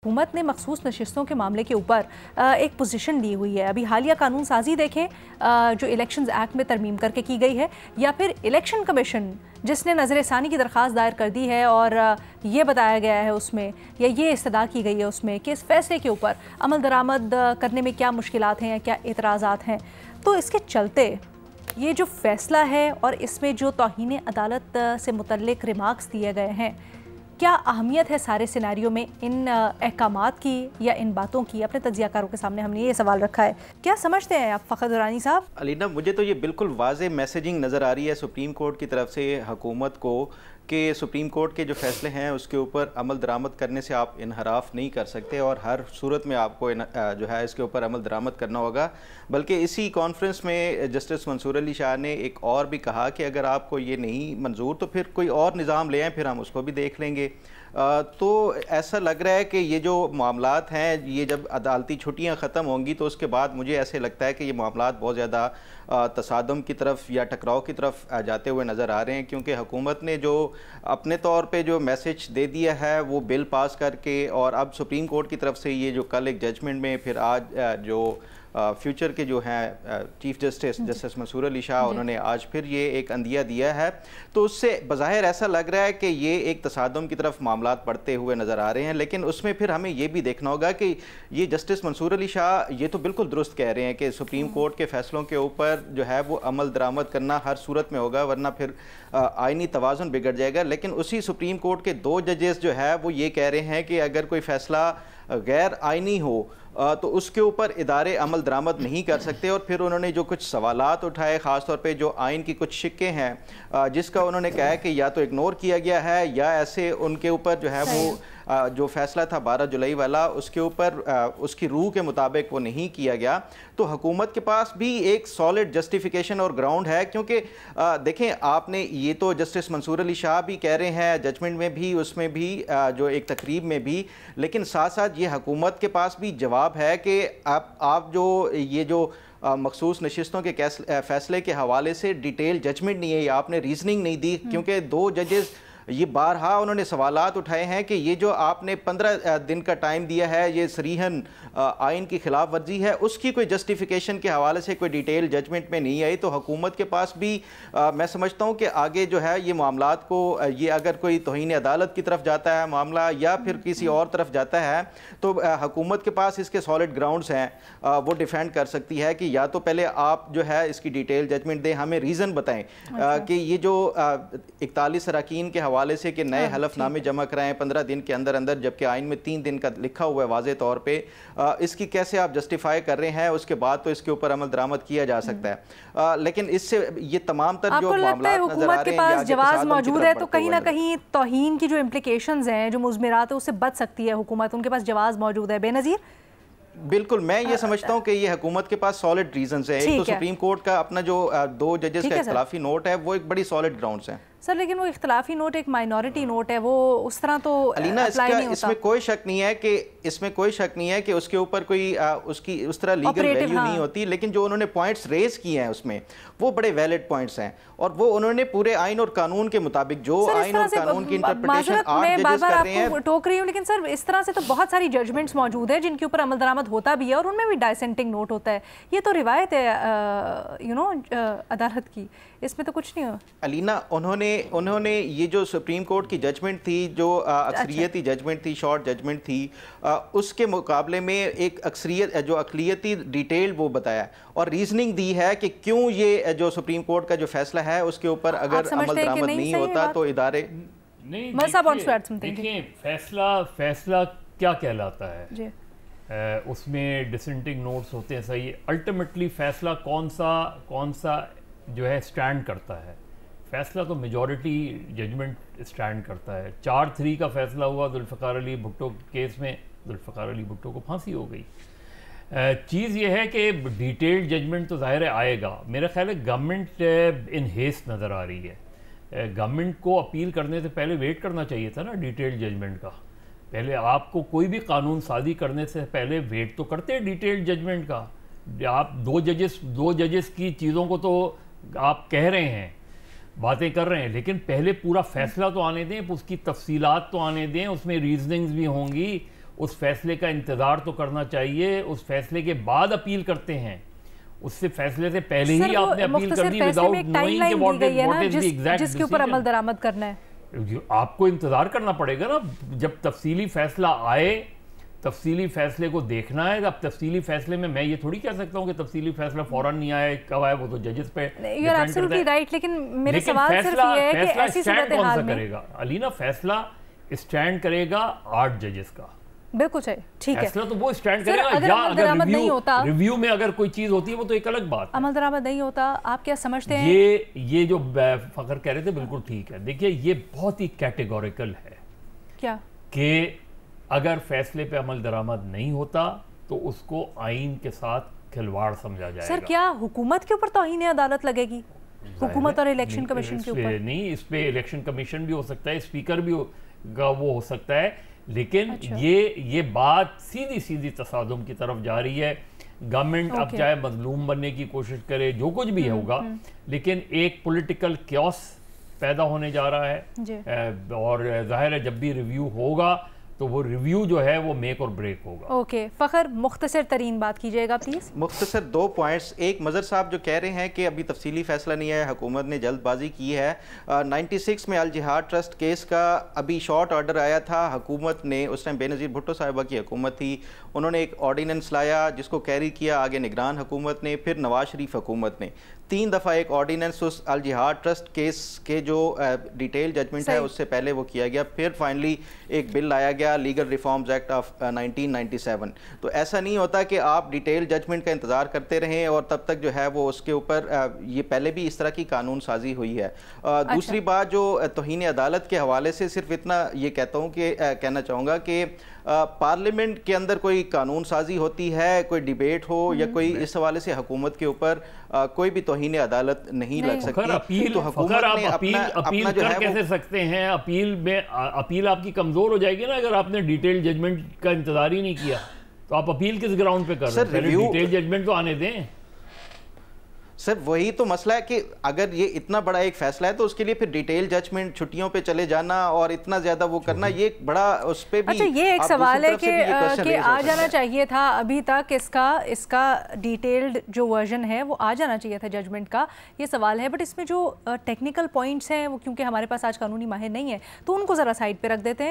हुकूमत ने मखसूस नशिस्तों के मामले के ऊपर एक पोजीशन ली हुई है। अभी हालिया कानून साजी देखें जो इलेक्शंस एक्ट में तरमीम करके की गई है, या फिर इलेक्शन कमीशन जिसने नज़र सानी की दरख्वास्त दायर कर दी है और ये बताया गया है उसमें, या ये इस्तदा की गई है उसमें कि इस फैसले के ऊपर अमल दरामद करने में क्या मुश्किलात हैं या क्या एतराज़ात हैं। तो इसके चलते ये जो फ़ैसला है और इसमें जो तौहीन अदालत से मुतल्लिक रिमार्क्स दिए गए हैं, क्या अहमियत है सारे सिनेरियो में इन अहकामात की या इन बातों की? अपने तज्ज़ियाकारों के सामने हमने ये सवाल रखा है, क्या समझते हैं आप फ़खर दुरानी साहब? अलीना, मुझे तो ये बिल्कुल वाज़ेह मैसेजिंग नज़र आ रही है सुप्रीम कोर्ट की तरफ से हुकूमत को कि सुप्रीम कोर्ट के जो फैसले हैं उसके ऊपर अमल दरामद करने से आप इनहराफ नहीं कर सकते और हर सूरत में आपको जो है इसके ऊपर अमल दरामद करना होगा। बल्कि इसी कॉन्फ्रेंस में जस्टिस मंसूर अली शाह ने एक और भी कहा कि अगर आपको ये नहीं मंजूर तो फिर कोई और निज़ाम ले आएँ, फिर हम उसको भी देख लेंगे। तो ऐसा लग रहा है कि ये जो मामलात हैं, ये जब अदालती छुट्टियां ख़त्म होंगी तो उसके बाद मुझे ऐसे लगता है कि ये मामलात बहुत ज़्यादा तसादम की तरफ या टकराव की तरफ जाते हुए नज़र आ रहे हैं, क्योंकि हुकूमत ने जो अपने तौर पे जो मैसेज दे दिया है वो बिल पास करके, और अब सुप्रीम कोर्ट की तरफ से ये जो कल एक जजमेंट में फिर आज जो फ्यूचर के जो हैं चीफ जस्टिस मंसूर अली शाह, उन्होंने आज फिर ये एक अंदिया दिया है, तो उससे बज़ाहिर ऐसा लग रहा है कि ये एक तसादम की तरफ मामलात बढ़ते हुए नज़र आ रहे हैं। लेकिन उसमें फिर हमें ये भी देखना होगा कि ये जस्टिस मंसूर अली शाह ये तो बिल्कुल दुरुस्त कह रहे हैं कि सुप्रीम कोर्ट के फैसलों के ऊपर जो है वो अमल दरामद करना हर सूरत में होगा, वरना फिर आइनी तवाज़ुन बिगड़ जाएगा। लेकिन उसी सुप्रीम कोर्ट के 2 जजेस जो है वो ये कह रहे हैं कि अगर कोई फ़ैसला गैर आइनी हो तो उसके ऊपर इदारे अमल दरामद नहीं कर सकते। और फिर उन्होंने जो कुछ सवालात उठाए, ख़ास तौर पे जो आइन की कुछ शिक्के हैं जिसका उन्होंने कहा है कि या तो इग्नोर किया गया है या ऐसे उनके ऊपर जो है वो जो फैसला था 12 जुलाई वाला उसके ऊपर उसकी रूह के मुताबिक वो नहीं किया गया। तो हुकूमत के पास भी एक सॉलिड जस्टिफिकेशन और ग्राउंड है, क्योंकि देखें आपने ये तो जस्टिस मंसूर अली शाह भी कह रहे हैं जजमेंट में भी, उसमें भी जो एक तकरीब में भी, लेकिन साथ साथ ये हुकूमत के पास भी जवाब है कि आप जो ये जो मखसूस नशिस्तों के फैसले के हवाले से डिटेल जजमेंट नहीं है, या आपने रीजनिंग नहीं दी, क्योंकि 2 जजेस ये बारहा उन्होंने सवालात उठाए हैं कि ये जो आपने 15 दिन का टाइम दिया है ये सरीहन आइन की खिलाफ वर्जी है, उसकी कोई जस्टिफिकेशन के हवाले से कोई डिटेल जजमेंट में नहीं आई। तो हुकूमत के पास भी मैं समझता हूँ कि आगे जो है ये मामलात को ये अगर कोई तौहीन अदालत की तरफ जाता है मामला या फिर किसी और तरफ जाता है तो हुकूमत के पास इसके सॉलिड ग्राउंड्स हैं, वो डिफेंड कर सकती है कि या तो पहले आप जो है इसकी डिटेल जजमेंट दें, हमें रीज़न बताएं कि ये जो 41 अरकान के हवाले से कि नए हलफनामे जमा कराएं 15 दिन के अंदर अंदर, जबकि आइन में 3 दिन का लिखा हुआ है वाज़े तौर पे, इसकी कैसे आप जस्टिफाई कर रहे हैं, उसके बाद तो इसके ऊपर अमल दरामद किया जा सकता है। लेकिन इससे ये तमाम तर जो मामलात नजर आ रहे हैं, आपको जवाब मौजूद है तो कहीं ना कहीं तौहीन की जो इम्प्लिकेशंस हैं, जो मुज़मिरात है, उससे बच सकती है हुकूमत, उनके पास जवाब मौजूद है। बेनज़ीर, बिल्कुल, मैं ये समझता हूँ कि ये हुकूमत के पास सॉलिड रीजंस है। एक तो सुप्रीम कोर्ट का अपना जो 2 जजेस का इख्तिलाफी नोट है वो एक बड़ी सॉलिड ग्राउंड्स है सर, लेकिन वो इख्तिलाफी नोट एक माइनॉरिटी नोट है, वो उस तरह तो अलीना इसमें कोई शक नहीं है कि उसके ऊपर कोई उसकी उस तरह लीगल वैल्यू नहीं होती, लेकिन जो उन्होंने पॉइंट्स रेज किए हैं उसमें वो बड़े वैलिड पॉइंट्स हैं और वो उन्होंने पूरे आइन और कानून के मुताबिक जो आइन और कानून की इंटरप्रिटेशन आप जजेस कर रहे हैं। टोक रही हूँ, लेकिन सर इस तरह से तो बहुत सारी जजमेंट्स मौजूद है जिनके ऊपर अमल दरामद होता भी है और उनमें भी डाइसेंटिंग नोट होता है। ये तो रिवायत है अदालत की, इसमें तो कुछ नहीं हो। अलीना, उन्होंने ये जो सुप्रीम कोर्ट की जजमेंट थी, जो अक्सरियती जजमेंट थी, शॉर्ट जजमेंट थी, उसके मुकाबले में एक अक़लियती डिटेल वो बताया और रीजनिंग दी है कि क्यों ये जो सुप्रीम कोर्ट का जो फैसला है उसके ऊपर अगर अमल दरामद नहीं होता तो इदारे नहीं। देखिए फैसला क्या कहलाता है, उसमें डिसेंटिंग नोट्स होते हैं, सही। अल्टीमेटली फैसला कौन सा जो है स्टैंड करता है, फैसला तो मेजॉरिटी जजमेंट स्टैंड करता है। 4-3 का फैसला हुआ जुल्फ़िकार अली भुट्टो केस में, जुल्फ़िकार अली भुट्टो को फांसी हो गई। चीज़ ये है कि डिटेल्ड जजमेंट तो ज़ाहिर है आएगा। मेरा ख्याल है गवर्नमेंट इन हेस्ट नज़र आ रही है। गवर्नमेंट को अपील करने से पहले वेट करना चाहिए था ना डिटेल्ड जजमेंट का। पहले आपको कोई भी कानून साजी करने से पहले वेट तो करते हैं डिटेल्ड जजमेंट का। आप दो जजेस की चीज़ों को तो आप कह रहे हैं, बातें कर रहे हैं, लेकिन पहले पूरा फैसला तो आने दें, उसकी तफसीलात तो आने दें, उसमें रीजनिंग्स भी होंगी, اس فیصلے کا انتظار تو کرنا چاہیے. اس فیصلے کے بعد اپیل کرتے ہیں, اس سے فیصلے سے پہلے ہی آپ نے اپیل کر دی وداؤٹ نوئنگ کہ واٹ از دی ایگزیکٹ جس کے اوپر عمل درآمد کرنا ہے. آپ کو انتظار کرنا پڑے گا نا, جب تفصیلی فیصلہ آئے تفصیلی فیصلے کو دیکھنا ہے. اب تفصیلی فیصلے میں یہ تھوڑی کہہ سکتا ہوں کہ تفصیلی فیصلہ فوراً نہیں آئے, کب آئے, وہ تو ججز پہ یو آر ایبسلیٹلی رائٹ. لیکن میرے سوال صرف یہ ہے کہ ایسی صورتحال میں کرے گا علینا فیصلہ اسٹینڈ کرے گا 8 ججز کا. بالکل صحیح, ٹھیک ہے. فیصلہ تو وہ اسٹینڈ کرے گا, یا اگر ریویو میں اگر کوئی چیز ہوتی ہے وہ تو ایک الگ بات ہے. عمل درآمد نہیں ہوتا, آپ کیا سمجھتے ہیں؟ یہ جو فخر کہہ رہے تھے بالکل ٹھیک ہے. دیکھیے یہ بہت ہی کیٹیگوریکل ہے کیا کہ اگر فیصلے پہ عمل درآمد نہیں ہوتا تو اس کو آئین کے ساتھ کھلواڑ سمجھا جائے گا. سر کیا حکومت کے اوپر توہین عدالت لگے گی؟ حکومت اور الیکشن کمیشن کے اوپر نہیں, اس پہ الیکشن کمیشن بھی ہو سکتا ہے, اسپیکر بھی وہ ہو سکتا ہے, لیکن یہ بات سیدھی تصادم کی طرف جا رہی ہے. گورنمنٹ اب چاہے مظلوم بننے کی کوشش کرے, جو کچھ بھی ہوگا, لیکن ایک پولیٹیکل کیوس پیدا ہونے جا رہا ہے. اور ظاہر ہے جب بھی ریویو ہوگا تو وہ ریویو جو ہے وہ میک اور بریک ہوگا. اوکے فخر, مختصر ترین بات کیجئے گا پلیز. مختصر 2 پوائنٹس. ایک مظہر صاحب جو کہہ رہے ہیں کہ ابھی تفصیلی فیصلہ نہیں ہے, حکومت نے جلد بازی کی ہے. 96 میں الجہاد ٹرسٹ کیس کا ابھی شارٹ آرڈر آیا تھا. حکومت نے اس ٹائم بے نظیر بھٹو صاحبہ کی حکومت تھی, انہوں نے ایک آرڈیننس لایا جس کو کیری کیا آگے نگران حکومت نے, پھر نواز شریف حکومت نے. 3 دفعہ ایک آرڈیننس اس الجہاد ٹرسٹ کیس کے جو ڈیٹیل ججمنٹ ہے اس سے پہلے وہ کیا گیا, پھر فائنلی ایک بل لایا گیا لیگل ریفارمز ایکٹ آف 1997. تو ایسا نہیں ہوتا کہ آپ ڈیٹیل ججمنٹ کا انتظار کرتے رہیں اور تب تک جو ہے وہ اس کے اوپر, یہ پہلے بھی اس طرح کی قانون سازی ہوئی ہے. دوسری بات جو توہین عدالت کے حوالے سے صرف اتنا یہ کہنا چاہوں گا کہ پارلیمنٹ کے اندر کوئی قانون سازی ہوتی ہے, کوئی ڈیبیٹ ہو یا کوئی اس حوالے سے حکومت کے اوپر کوئی بھی توہین عدالت نہیں لگ سکتی. تو حکومت نے اپنا جو ہے کیسے سکتے ہیں اپیل آپ کی کمزور ہو جائے گی نا اگر آپ نے ڈیٹیل ججمنٹ کا انتظار ہی نہیں کیا. تو آپ اپیل کس گراؤنڈ پہ کر رہے ہیں؟ پہلے ڈیٹیل ججمنٹ تو آنے دیں. سر وہی تو مسئلہ ہے کہ اگر یہ اتنا بڑا ایک فیصلہ ہے تو اس کے لیے پھر ڈیٹیل ججمنٹ, چھٹیوں پہ چلے جانا اور اتنا زیادہ وہ کرنا, یہ ایک بڑا اس پہ بھی. اچھا یہ ایک سوال ہے کہ آ جانا چاہیے تھا ابھی تک اس کا ڈیٹیلڈ جو ورژن ہے وہ آ جانا چاہیے تھا ججمنٹ کا, یہ سوال ہے. بٹ اس میں جو ٹیکنیکل پوائنٹس ہیں وہ کیونکہ ہمارے پاس آج قانونی ماہر نہیں ہے تو ان کو ذرا سائڈ پہ رکھ دیتے ہیں.